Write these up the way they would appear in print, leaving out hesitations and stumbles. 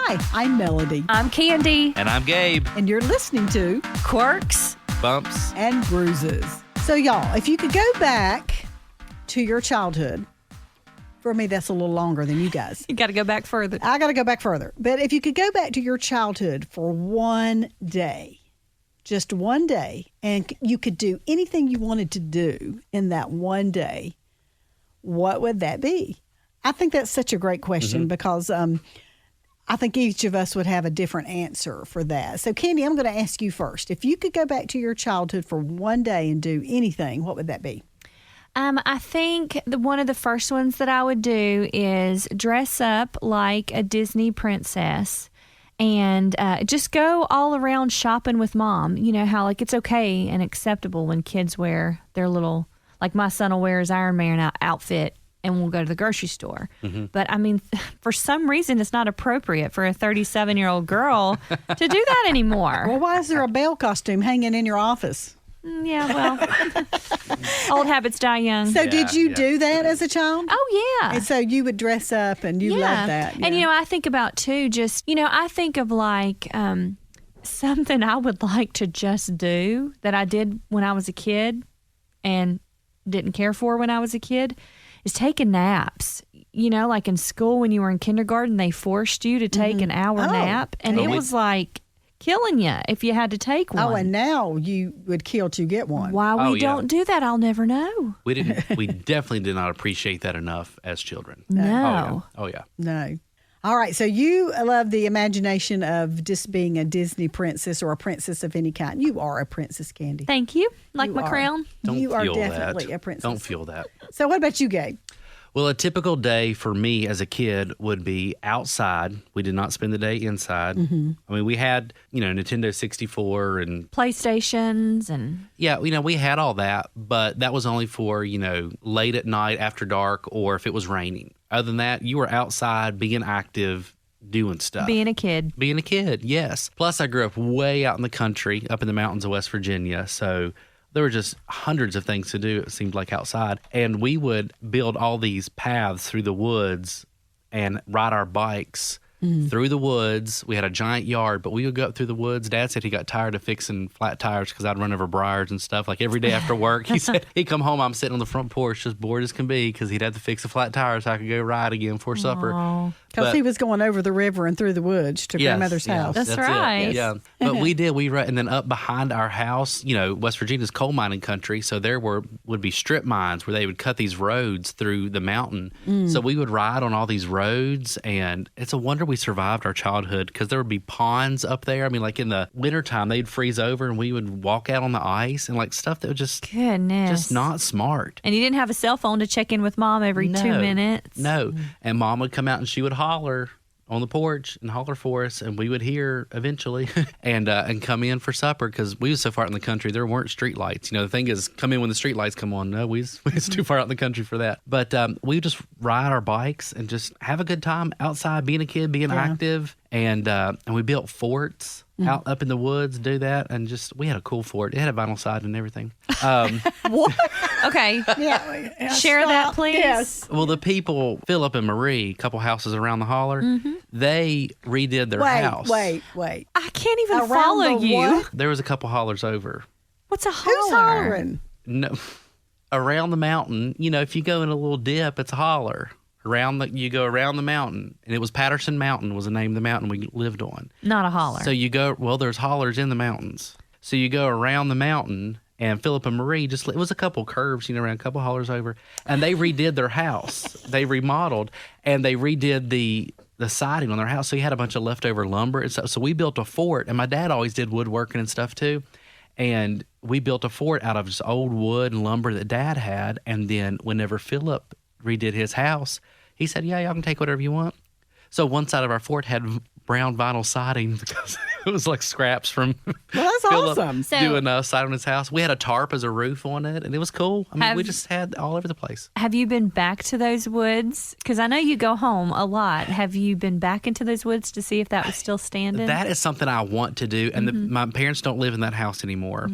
Hi, I'm Melody. I'm Candi. And I'm Gabe. And you're listening to Quirks. Bumps. And Bruises. So, y'all, if you could go back to your childhood, for me, that's a little longer than you guys. You got to go back further. I got to go back further. But if you could go back to your childhood for one day, just one day, and you could do anything you wanted to do in that one day, what would that be? I think that's such a great question because I think each of us would have a different answer for that. So, Candi, I'm going to ask you first. If you could go back to your childhood for one day and do anything, what would that be? I think one of the first ones that I would do is dress up like a Disney princess and just go all around shopping with Mom. You know how like it's okay and acceptable when kids wear their little, like my son will wear his Iron Man outfit and we'll go to the grocery store. But I mean, for some reason, it's not appropriate for a 37-year-old girl to do that anymore. Well, why is there a Belle costume hanging in your office? Yeah, well, old habits die young. So did you do that as a child? Oh, yeah. And so you would dress up and you love that. And, you know, I think about, too, just, you know, I think of like something I would like to just do that I did when I was a kid and didn't care for when I was a kid is taking naps. You know, like in school when you were in kindergarten, they forced you to take an hour nap. And it was like killing you if you had to take one. Oh, and now you would kill to get one. Why we don't do that, I'll never know. We definitely did not appreciate that enough as children. No. Oh, yeah. No. All right. So you love the imagination of just being a Disney princess or a princess of any kind. You are a princess, Candi. Thank you. Like You my are. crown. You are feel definitely that. a princess. Don't feel that. So what about you, Gabe? Well, a typical day for me as a kid would be outside. We did not spend the day inside. I mean, we had, you know, Nintendo 64 and PlayStations and... yeah, you know, we had all that, but that was only for, you know, late at night after dark or if it was raining. Other than that, you were outside being active, doing stuff. Being a kid. Being a kid, yes. Plus, I grew up way out in the country, up in the mountains of West Virginia, so there were just hundreds of things to do, it seemed like, outside. And we would build all these paths through the woods and ride our bikes through the woods. We had a giant yard, but we would go up through the woods. Dad said he got tired of fixing flat tires because I'd run over briars and stuff. Like every day after work, he said he'd come home, I'm sitting on the front porch just bored as can be because he'd have to fix the flat tires so I could go ride again for supper. Because he was going over the river and through the woods to grandmother's house. That's right. It. Yeah. But we did. And then up behind our house, you know, West Virginia's coal mining country. So there would be strip mines where they would cut these roads through the mountain. So we would ride on all these roads. And it's a wonder we survived our childhood because there would be ponds up there. I mean, like in the wintertime, they'd freeze over and we would walk out on the ice and like stuff that was just not smart. And you didn't have a cell phone to check in with Mom every 2 minutes. No. And Mom would come out and she would holler on the porch and holler for us, and we would hear eventually and come in for supper because we was so far out in the country there weren't street lights. You know, the thing is, come in when the street lights come on. No, we was too far out in the country for that. But we would just ride our bikes and just have a good time outside, being a kid, being active, and we built forts out up in the woods, do that, and just we had a cool fort. It had a vinyl siding and everything. What? Okay. Share that, please. Yes. Well, the people, Philip and Marie, a couple houses around the holler, they redid their house. Wait. I can't even Around follow the you. what? There was a couple hollers over. What's a holler? Who's hollering? No, around the mountain. You know, if you go in a little dip, it's a holler. You go around the mountain, and it was Patterson Mountain was the name of the mountain we lived on. Not a holler. So you go. Well, there's hollers in the mountains. So you go around the mountain, and Philip and Marie it was a couple curves, you know, around a couple hollers over, and they redid their house. They remodeled, and they redid the siding on their house. So you had a bunch of leftover lumber and stuff. So we built a fort, and my dad always did woodworking and stuff too. And we built a fort out of just old wood and lumber that Dad had. And then whenever Philip redid his house, he said, yeah, y'all can take whatever you want. So one side of our fort had brown vinyl siding because it was like scraps from that's Philip awesome. doing siding on his house. We had a tarp as a roof on it, and it was cool. I mean, we just had all over the place. Have you been back to those woods? Because I know you go home a lot. Have you been back into those woods to see if that was still standing? That is something I want to do, and my parents don't live in that house anymore.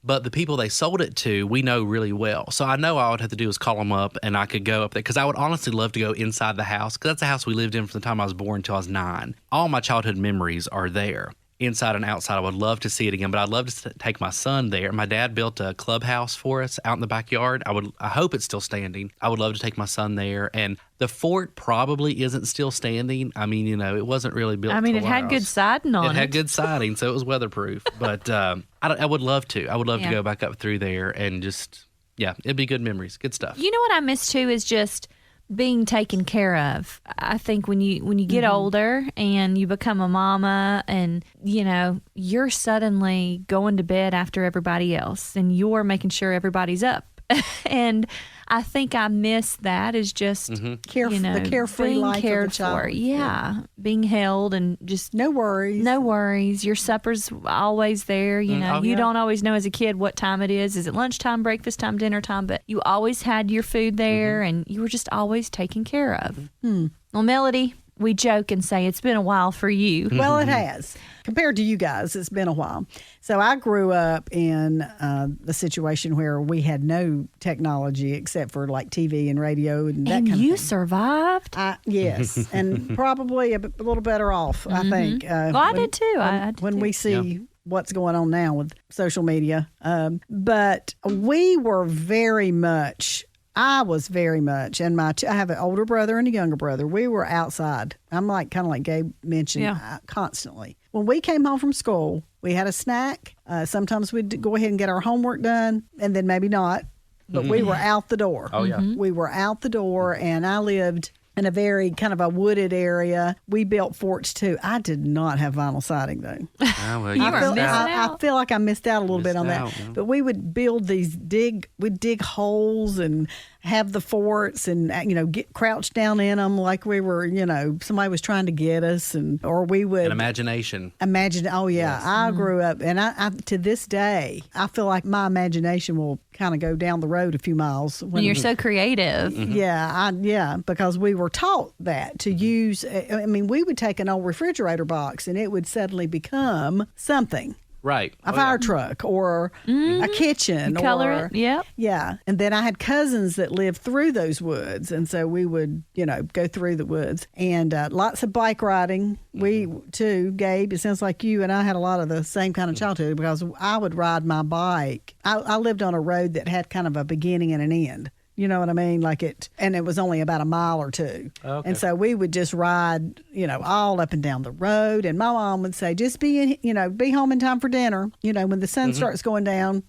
But the people they sold it to, we know really well. So I know all I would have to do is call them up, and I could go up there. Because I would honestly love to go inside the house, because that's the house we lived in from the time I was born until I was 9. All my childhood memories are there. Inside and outside, I would love to see it again, but I'd love to take my son there. My dad built a clubhouse for us out in the backyard. I hope it's still standing. I would love to take my son there. And the fort probably isn't still standing. I mean, it wasn't really built. I mean, it had good siding on it. It had good siding, so it was weatherproof. But I would love to. I would love to go back up through there and just, it'd be good memories, good stuff. You know what I miss too is just being taken care of. I think when you get older and you become a mama and you're suddenly going to bed after everybody else and you're making sure everybody's up. And I think I miss that is just the carefree being life cared of the child. for. Yeah, being held and just no worries. Your supper's always there. You don't always know as a kid what time it is. Is it lunchtime, breakfast time, dinner time? But you always had your food there, and you were just always taken care of. Well, Melody, we joke and say it's been a while for you. Well, it has. Compared to you guys, it's been a while. So I grew up in a situation where we had no technology except for like TV and radio and that kind of thing. And you survived? Yes, and probably a little better off, I think. I did too. When we see what's going on now with social media. But we were I was very much, and I have an older brother and a younger brother. We were outside. I'm kind of like Gabe mentioned, constantly. When we came home from school, we had a snack. Sometimes we'd go ahead and get our homework done, and then maybe not. But we were out the door. Oh, yeah. We were out the door, and I lived in a very kind of a wooded area. We built forts too. I did not have vinyl siding though. Oh, well, I feel like I missed out a little bit on that. Yeah. But we would build we'd dig holes and have the forts and get crouched down in them like we were somebody was trying to get us, or we would an imagination. Oh yeah, yes. I grew up, and I to this day I feel like my imagination will kind of go down the road a few miles when you're so creative. Yeah, because we were taught that to use. I mean, we would take an old refrigerator box and it would suddenly become something. Right. A fire truck or a kitchen. Color it. Yep. Yeah. And then I had cousins that lived through those woods. And so we would, go through the woods. And lots of bike riding. We, too, Gabe, it sounds like you and I had a lot of the same kind of childhood because I would ride my bike. I lived on a road that had kind of a beginning and an end. You know what I mean? And it was only about a mile or two. Okay. And so we would just ride, all up and down the road. And my mom would say, just be home in time for dinner. When the sun starts going down,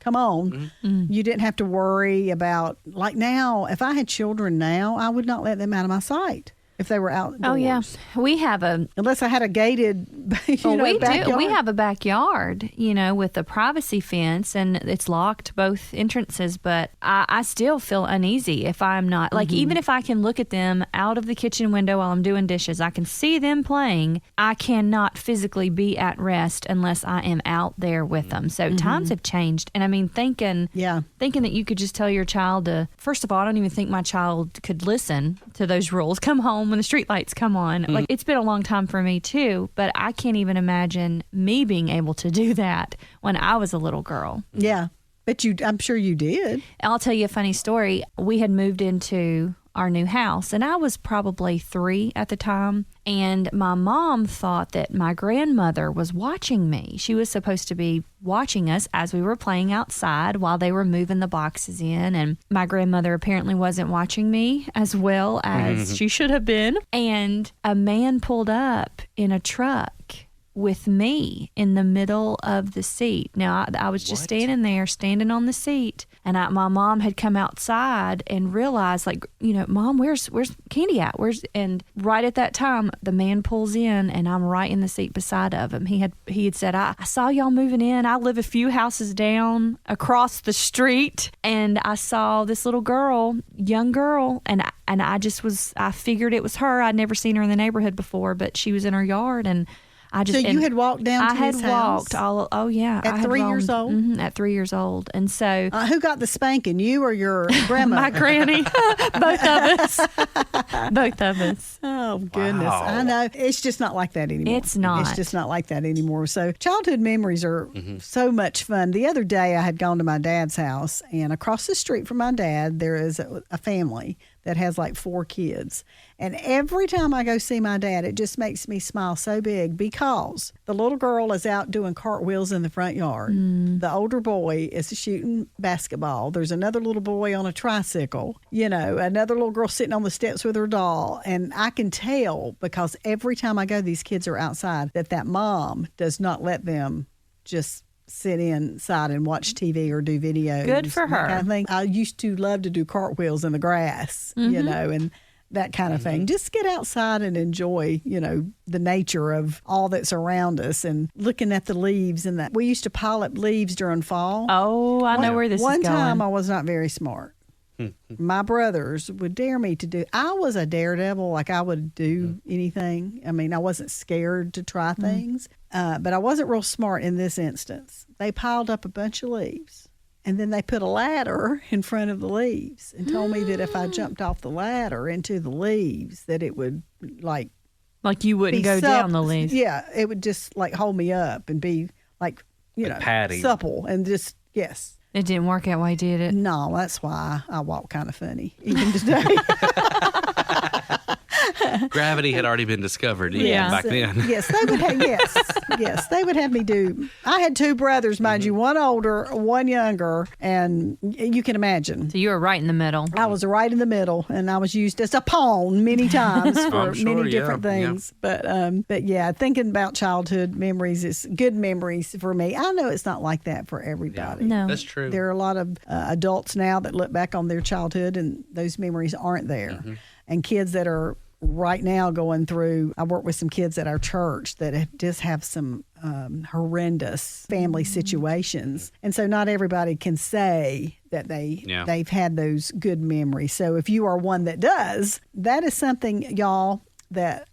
come on. You didn't have to worry about, like now, if I had children now, I would not let them out of my sight. If they were outdoors. Oh, yeah. We have unless I had a gated, backyard. We have a backyard, with a privacy fence, and it's locked both entrances. But I still feel uneasy if I'm not, even if I can look at them out of the kitchen window while I'm doing dishes, I can see them playing. I cannot physically be at rest unless I am out there with them. So times have changed. And I mean, thinking that you could just tell your child to, first of all, I don't even think my child could listen to those rules. Come home when the street lights come on. It's been a long time for me too, but I can't even imagine me being able to do that when I was a little girl. Yeah, but I'm sure you did. I'll tell you a funny story. We had moved into our new house, and I was probably 3 at the time, and my mom thought that my grandmother was watching me. She was supposed to be watching us as we were playing outside while they were moving the boxes in, and my grandmother apparently wasn't watching me as well as she should have been. And a man pulled up in a truck with me in the middle of the seat. Now, I was just standing on the seat, and my mom had come outside and realized, Mom, where's Candi at? And right at that time, the man pulls in, and I'm right in the seat beside of him. He had said, I saw y'all moving in. I live a few houses down across the street, and I saw this little girl, young girl, and I figured it was her. I'd never seen her in the neighborhood before, but she was in her yard, and So you had walked down to I had his walked house all. Oh yeah, at I had 3 years roamed- old? Mhm, at 3 years old, and so Who got the spanking, you or your grandma? my granny, both of us, both of us. Oh, goodness. Wow. I know. It's just not like that anymore. It's not. It's just not like that anymore. So childhood memories are so much fun. The other day I had gone to my dad's house, and across the street from my dad, there is a family that has like 4 kids. And every time I go see my dad, it just makes me smile so big because the little girl is out doing cartwheels in the front yard. The older boy is shooting basketball. There's another little boy on a tricycle, another little girl sitting on the steps with her doll. And I can tell because every time I go, these kids are outside, that mom does not let them just sit inside and watch TV or do videos. Good for that her. kind of thing. I used to love to do cartwheels in the grass, and that kind of thing. Just get outside and enjoy, the nature of all that's around us and looking at the leaves and that. We used to pile up leaves during fall. Oh, I know where this is One going. time I was not very smart. My brothers would dare me to do. I was a daredevil, like I would do anything. I mean, I wasn't scared to try things, but I wasn't real smart in this instance. They piled up a bunch of leaves, and then they put a ladder in front of the leaves and told me that if I jumped off the ladder into the leaves, that it would like you wouldn't be go down the leaves. Yeah, it would just like hold me up and be like padding. supple and just yes. It didn't work out why you did it. No, that's why I walk kind of funny even today. Gravity had already been discovered Yeah. back then. Yes, they would have. Yes, they would have me do. I had 2 brothers, mind you, one older, one younger, and you can imagine. So you were right in the middle. I was right in the middle, and I was used as a pawn many times for I'm sure, many yeah, different yeah. things. But yeah, thinking about childhood memories is good memories for me. I know it's not like that for everybody. No. That's true. There are a lot of adults now that look back on their childhood and those memories aren't there. And kids that are right now going through, I work with some kids at our church that just have some horrendous family situations. And so not everybody can say that they've had those good memories. So if you are one that does, that is something, y'all, that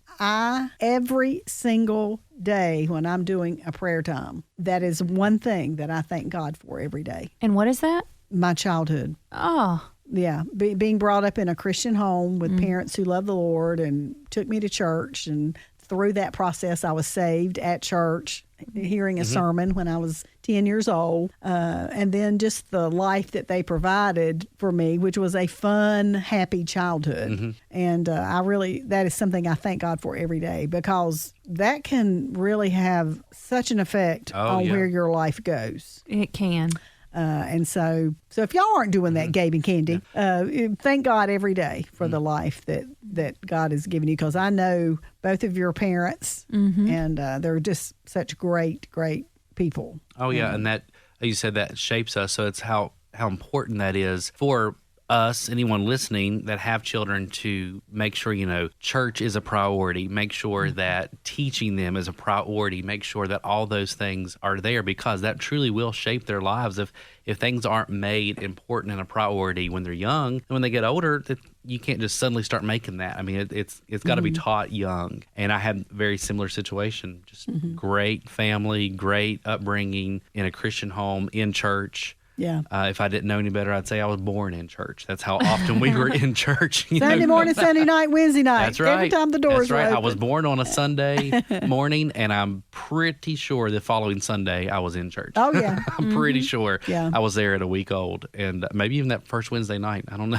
every single day when I'm doing a prayer time, that is one thing that I thank God for every day. And what is that? My childhood. Oh, Yeah, being brought up in a Christian home with parents who love the Lord and took me to church. And through that process, I was saved at church, hearing a sermon when I was 10 years old. And then just the life that they provided for me, which was a fun, happy childhood. And that is something I thank God for every day because that can really have such an effect on where your life goes. it can. And so if y'all aren't doing that, Gabe and Candi, thank God every day for the life that God has given you. Because I know both of your parents, and they're just such great, great people. Oh yeah, and that you said that shapes us. So it's how important that is for us, anyone listening that have children, to make sure, church is a priority. Make sure that teaching them is a priority. Make sure that all those things are there because that truly will shape their lives. If things aren't made important and a priority when they're young, and when they get older, that you can't just suddenly start making that. I mean, it's got to be taught young. And I had a very similar situation. Just great family, great upbringing in a Christian home, in church. Yeah. If I didn't know any better, I'd say I was born in church. That's how often we were in church. Sunday morning, Sunday night, Wednesday night. That's right. Every time the doors That's right. were open. I was born on a Sunday morning, and I'm pretty sure the following Sunday I was in church. Oh, yeah. I'm pretty sure Yeah. I was there at a week old, and maybe even that first Wednesday night. I don't know.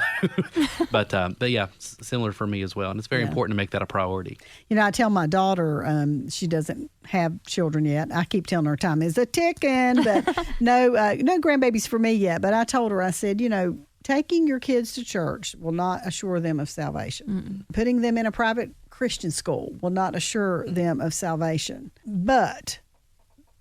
but yeah, similar for me as well. And it's very important to make that a priority. I tell my daughter, she doesn't have children yet. I keep telling her time is a ticking, but no grandbabies for me yet. But I told her, I said, taking your kids to church will not assure them of salvation. Putting them in a private Christian school will not assure them of salvation. But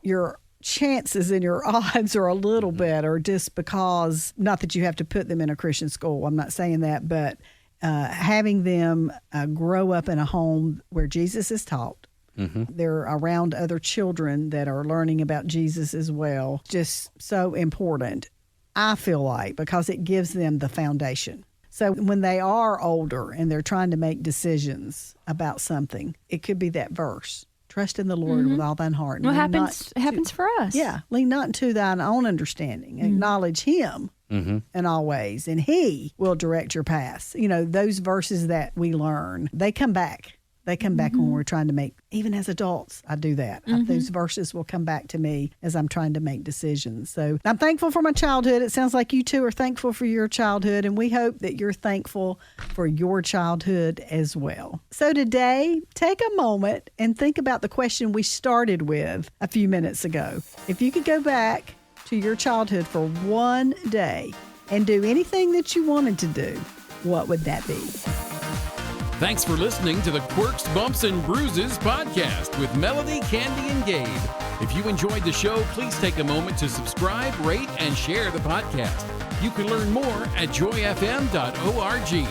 your chances and your odds are a little better just because, not that you have to put them in a Christian school. I'm not saying that, but having them grow up in a home where Jesus is taught. They're around other children that are learning about Jesus as well. Just so important, I feel like, because it gives them the foundation. So when they are older and they're trying to make decisions about something, it could be that verse Trust in the Lord with all thine heart. What happens for us. Yeah. Lean not into thine own understanding. Acknowledge him in all ways, and he will direct your paths. You know, those verses that we learn, they come back. They come back when we're trying to make, even as adults, I do that. Those verses will come back to me as I'm trying to make decisions. So I'm thankful for my childhood. It sounds like you two are thankful for your childhood, and we hope that you're thankful for your childhood as well. So today, take a moment and think about the question we started with a few minutes ago. If you could go back to your childhood for one day and do anything that you wanted to do, what would that be? Thanks for listening to the Quirks, Bumps, and Bruises podcast with Melody, Candi, and Gabe. If you enjoyed the show, please take a moment to subscribe, rate, and share the podcast. You can learn more at joyfm.org.